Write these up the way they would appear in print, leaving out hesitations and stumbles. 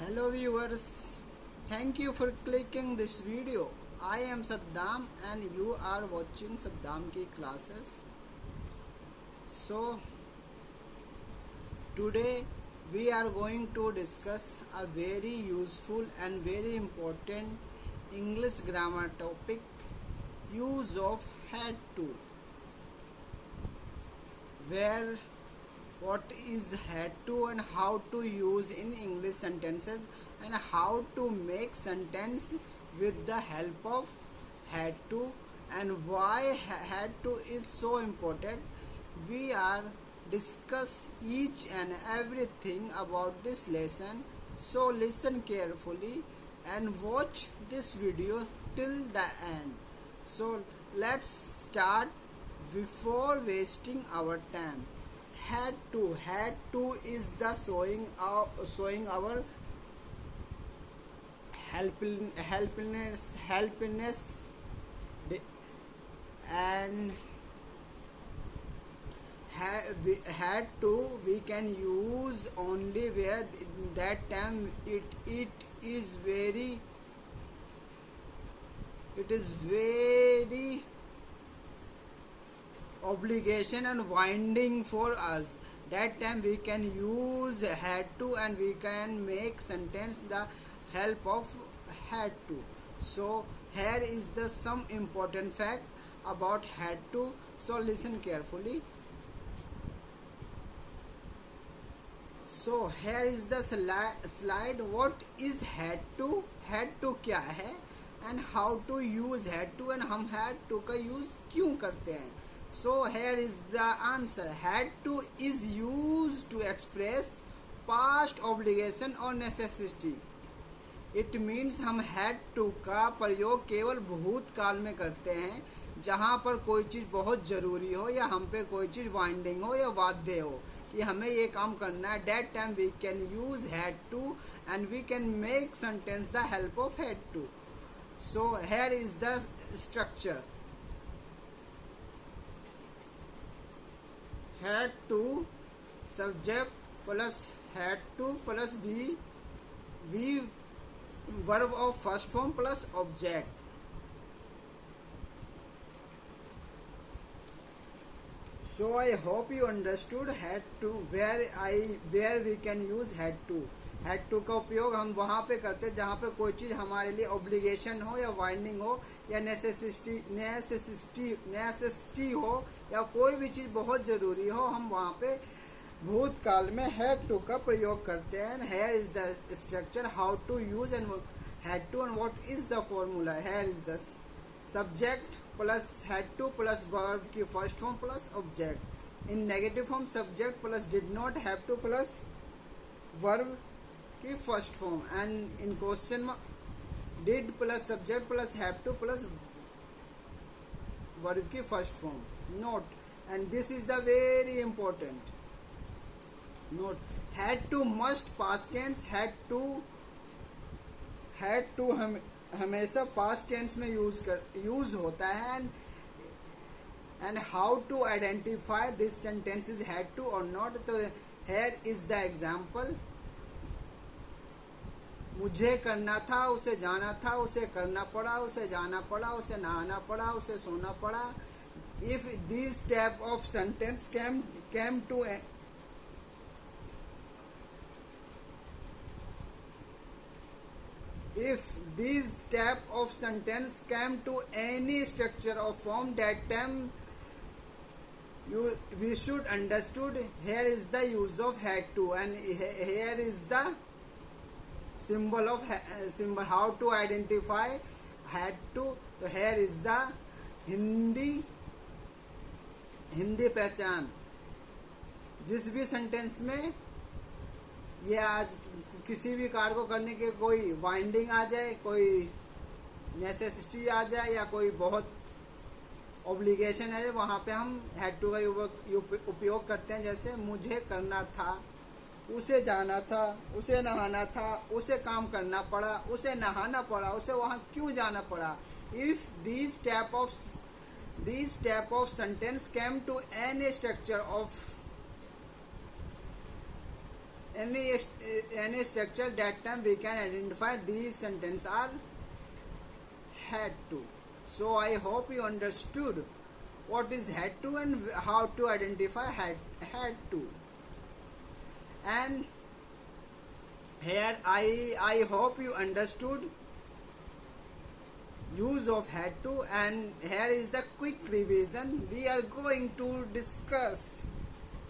Hello viewers, thank you for clicking this video. I am Saddam and you are watching Saddam ki classes. So today we are going to discuss a very useful and very important English grammar topic, use of had to, where what is had to and how to use in English sentences and how to make sentence with the help of had to and why had to is so important. We are discuss each and everything about this lesson, so listen carefully and watch this video till the end. So let's start before wasting our time. Had to is the showing our helpiness and had to we can use only where that time it is very obligation and winding for us. That time we can use had to and we can make sentence the help of had to. So here is the some important fact about had to, so listen carefully. So here is the slide. What is had to क्या है and how to use had to and हम had to का use क्यों करते हैं. So here is the answer. Had to is used to express past obligation or necessity. It means हम had to का प्रयोग केवल भूतकाल में करते हैं जहाँ पर कोई चीज़ बहुत ज़रूरी हो या हम पे कोई चीज़ वाइंडिंग हो या वाद्य हो कि हमें ये काम करना है. That time we can use had to and we can make sentence the help of had to. So here is the structure. Had to subject plus had to plus v verb of first form plus object. So I hope you understood had to where we can use had to. had to का उपयोग हम वहाँ पे करते हैं जहाँ पे कोई चीज़ हमारे लिए ऑब्लिगेशन हो या वाइंडिंग हो या नेसेसिटी हो या कोई भी चीज़ बहुत ज़रूरी हो, हम वहाँ पे भूतकाल में had to का प्रयोग करते हैं. Here is the structure how to use and had to and what is the formula. Here is the subject plus had to plus verb की first form plus object. In negative form subject plus did not have to plus verb की first form and in question में did plus subject plus have to plus verb की first form. Note and this is the very important note. Had to must past tense. Had to हमेशा past tense में use होता है. And how to identify this sentence is had to और not. तो here is the example. मुझे करना था, उसे जाना था, उसे करना पड़ा, उसे जाना पड़ा, उसे नहाना पड़ा, उसे सोना पड़ा. If this type of sentence came to if these type of sentence came to any structure or form, that time we should understood here is the use of had to and here is the symbol of symbol how to identify had to. तो here is the Hindi पहचान. जिस भी sentence में ये आज किसी भी कार्य को करने के कोई वाइंडिंग आ जाए, कोई नेसेसिटी आ जाए या कोई बहुत ऑब्लिगेशन है, वहाँ पे हम हैड टू का उपयोग करते हैं. जैसे मुझे करना था, उसे जाना था, उसे नहाना था, उसे काम करना पड़ा, उसे नहाना पड़ा, उसे वहाँ क्यों जाना पड़ा. If these type of sentence came to any structure of any structure that time we can identify these sentences are had to. So I hope you understood what is had to and how to identify had to. And here I hope you understood use of had to, and here is the quick revision. We are going to discuss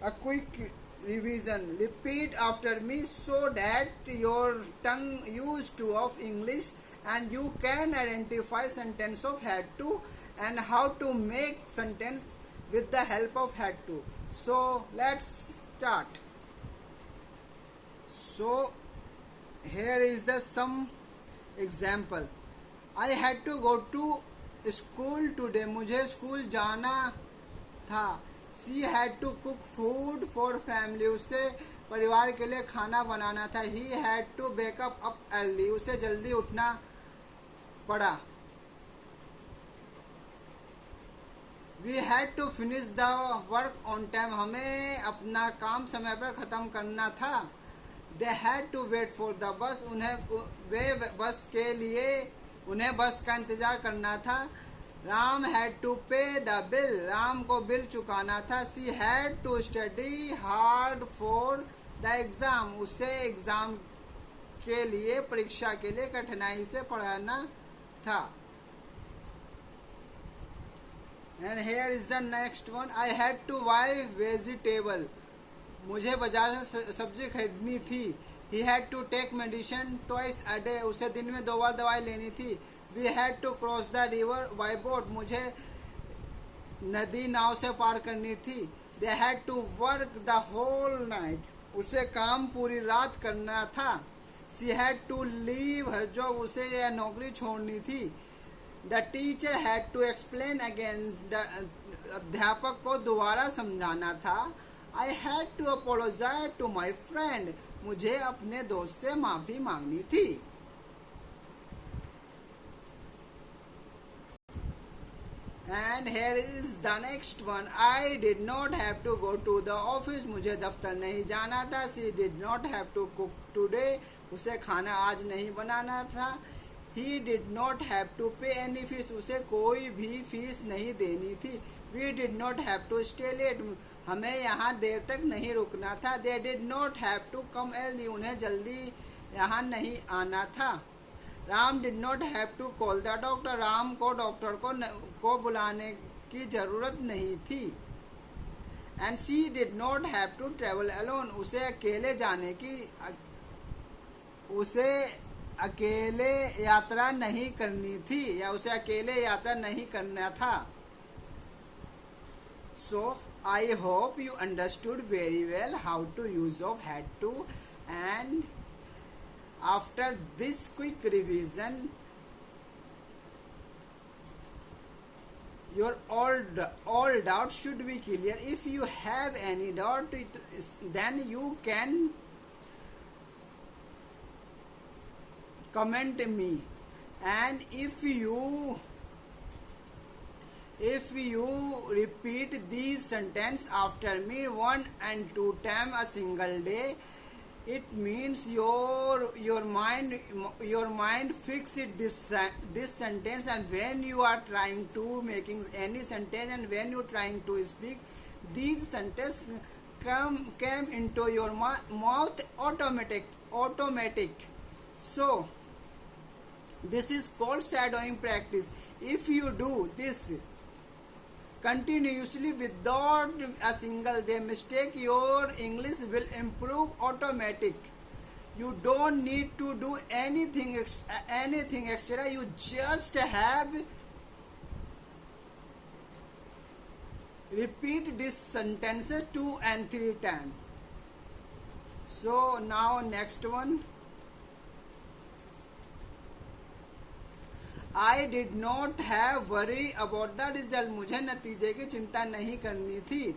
a quick revision. Repeat after me so that your tongue used to of English and you can identify sentence of had to and how to make sentence with the help of had to. So let's start. So here is the some example. I had to go to school today. मुझे school जाना था. She had to cook food for family. उसे परिवार के लिए खाना बनाना था. He had to wake up early. उसे जल्दी उठना पड़ा. We had to finish the work on time. हमें अपना काम समय पर खत्म करना था. They had to wait for the bus. उन्हें बस का इंतजार करना था. Ram had to pay the bill. Ram को बिल चुकाना था. She had to study hard for the exam. उसे एग्जाम के लिए परीक्षा के लिए कठिनाई से पढ़ना था. And here is the next one. I had to buy vegetable. मुझे बाजार से सब्जी खरीदनी थी. He had to take medicine twice a day. उसे दिन में 2 बार दवाई लेनी थी. We had to cross the river by boat. मुझे नदी नाव से पार करनी थी. They had to work the whole night. उसे काम पूरी रात करना था. She had to leave her job. उसे यह नौकरी छोड़नी थी. The teacher had to explain again. अध्यापक को दोबारा समझाना था. I had to apologize to my friend. मुझे अपने दोस्त से माफी मांगनी थी. And here is the next one. I did not have to go to the office. मुझे दफ्तर नहीं जाना था. She did not have to cook today. उसे खाना आज नहीं बनाना था. He did not have to pay any fees. उसे कोई भी फीस नहीं देनी थी. We did not have to stay late. हमें यहाँ देर तक नहीं रुकना था. They did not have to come early. उन्हें जल्दी यहाँ नहीं आना था. Ram did not have to call the doctor. Ram को डॉक्टर को बुलाने की जरूरत नहीं थी. And she did not have to travel alone. उसे अकेले यात्रा नहीं करनी थी या उसे अकेले यात्रा नहीं करना था. So I hope you understood very well how to use of had to, and after this quick revision your all doubts should be clear. If you have any doubt, then you can comment me, and if you repeat these sentences after me 1 and 2 times a single day, it means your mind fixed this sentence, and when you are trying to making any sentence and when you trying to speak, these sentences came into your mouth automatic. So this is called shadowing practice. If you do this continuously without a single day mistake, your English will improve automatic. You don't need to do anything extra. You just have repeat these sentences 2 and 3 times. So now next one. I did not have worry about the result. मुझे नतीजे की चिंता नहीं करनी थी.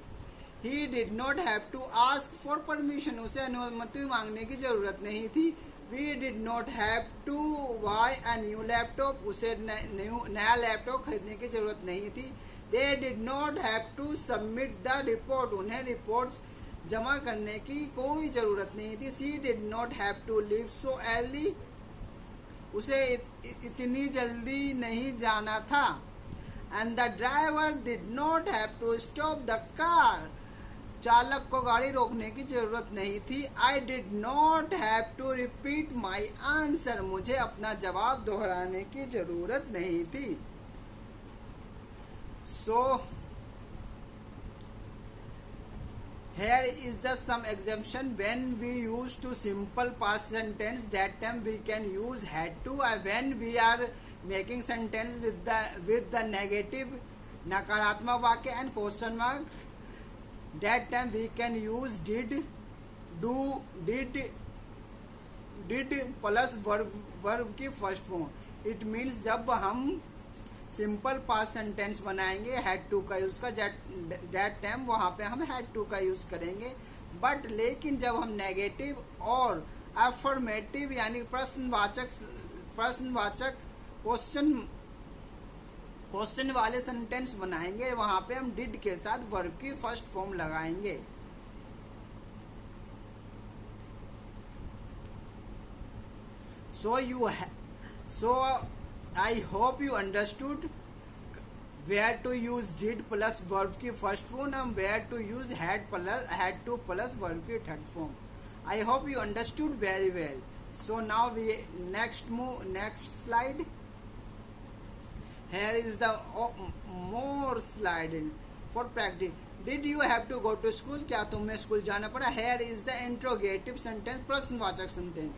He did not have to ask for permission. उसे अनुमति मांगने की जरूरत नहीं थी. We did not have to buy a new laptop. उसे नया लैपटॉप खरीदने की जरूरत नहीं थी. They did not have to submit the report. उन्हें रिपोर्ट जमा करने की कोई जरूरत नहीं थी. She did not have to leave so early. उसे इतनी जल्दी नहीं जाना था. And the driver did not have to stop the car. चालक को गाड़ी रोकने की जरूरत नहीं थी. I did not have to repeat my answer. मुझे अपना जवाब दोहराने की जरूरत नहीं थी. सो here is the some exemption when we use to simple past sentence. That time we can use had to. When we are making sentence with the negative नकारात्मक वाक्य and question mark, that time we can use did, do, did plus verb की first form. It means जब हम simple past sentence बनाएंगे had to का use का, that time वहां पे हम हैड टू का यूज करेंगे. बट लेकिन जब हम नेगेटिव और अफर्मेटिव यानी प्रश्नवाचक क्वेश्चन वाले सेंटेंस बनाएंगे, वहां पे हम डिड के साथ वर्ब की फर्स्ट फॉर्म लगाएंगे. So I hope you understood where to use did plus verb की first form and where to use had to plus verb की third form. I hope you understood very well. So now we next slide. Here is the more slide for practice. Did you have to go to school? क्या तुम्हें school जाना पड़ा? Here is the interrogative sentence, प्रश्नवाचक sentence.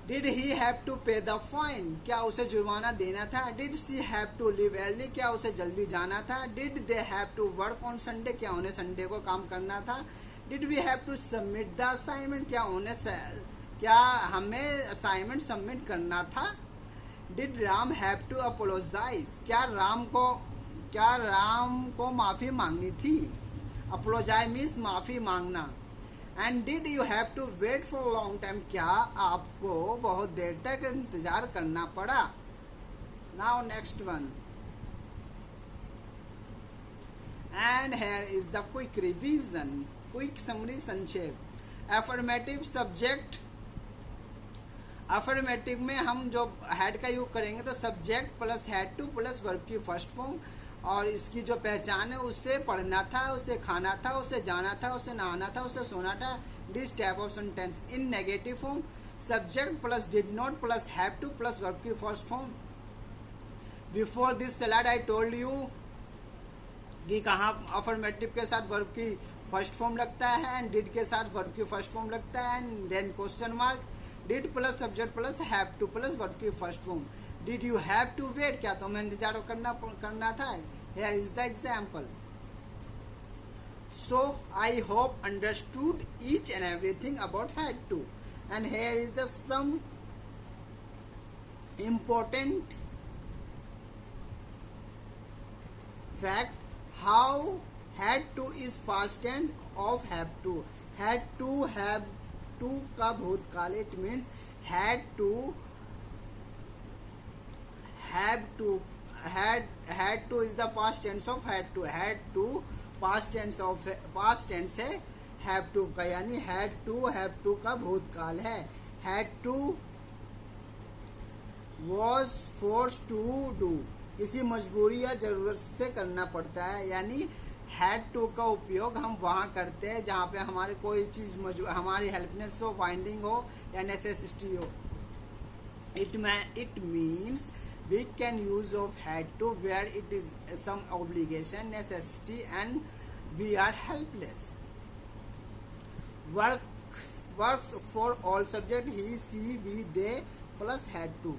Did he have to pay the fine? क्या उसे जुर्माना देना था? Did she have to leave early? क्या उसे जल्दी जाना था? Did they have to work on Sunday? क्या उन्हें संडे को काम करना था? Did we have to submit the assignment? क्या हमें असाइनमेंट सबमिट करना था? Did Ram have to apologize? क्या राम को माफी मांगनी थी? Apologize means माफी मांगना. And did you have to wait for long time? क्या आपको बहुत देर तक इंतजार करना पड़ा? Now next one. And here is the quick revision, quick summary, संक्षेप. Affirmative subject. अफर्मेटिव में हम जो हैड का यूज करेंगे तो subject plus had to plus verb की फर्स्ट फॉर्म. और इसकी जो पहचान है, उसे पढ़ना था, उसे खाना था, उसे जाना था, उसे नहाना था, उसे सोना था. This type of sentence. In negative form subject plus did not plus have to plus verb की first form. Before this slide I told you कि कहाँ अफर्मेटिव के साथ वर्ब की फर्स्ट फॉर्म लगता है एंड डिड के साथ वर्ब की फर्स्ट फॉर्म लगता है. And then question mark. Did plus subject plus have to plus verb की first form. Did you have to wait? क्या तुम्हें इंतजार करना था? Here is the example. So I hope understood each and everything about had to. And here is the some important fact. How had to is past tense of have to. Had to, have to का भूतकाल. It means had to, have to is the past tense of had to past tense है have to का, यानी have to का भूतकाल है. had to was forced to do, किसी मजबूरी या जरूरत से करना पड़ता है. यानी had to का उपयोग हम वहाँ करते हैं जहाँ पे हमारे कोई चीज हमारी हेल्पनेस हो, बाइंडिंग हो या नेसेसिटी हो. It means we can use of had to where it is some obligation, necessity and we are helpless. Works for all subject he, she, we, they plus had to.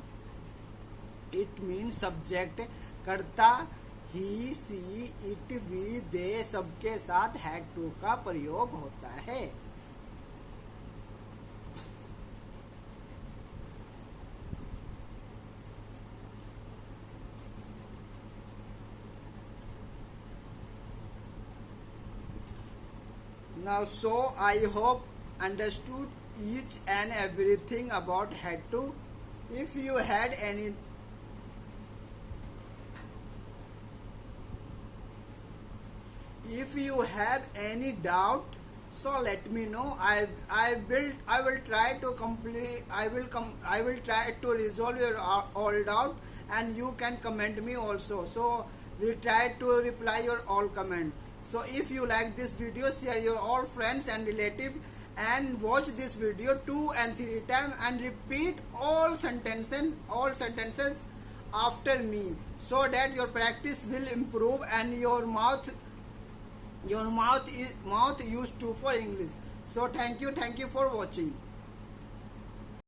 It means subject कर्ता he, she, it, we, they सबके साथ had to का प्रयोग होता है. Now, so I hope understood each and everything about had to. If you had any If you have any doubt, So let me know. I will try to complete. I will try to resolve your all doubt, and you can comment me also. So we try to reply your all comment. So if you like this video, share your all friends and relative, and watch this video 2 and 3 times and repeat all sentences after me, so that your practice will improve and your mouth used to for English. So thank you for watching.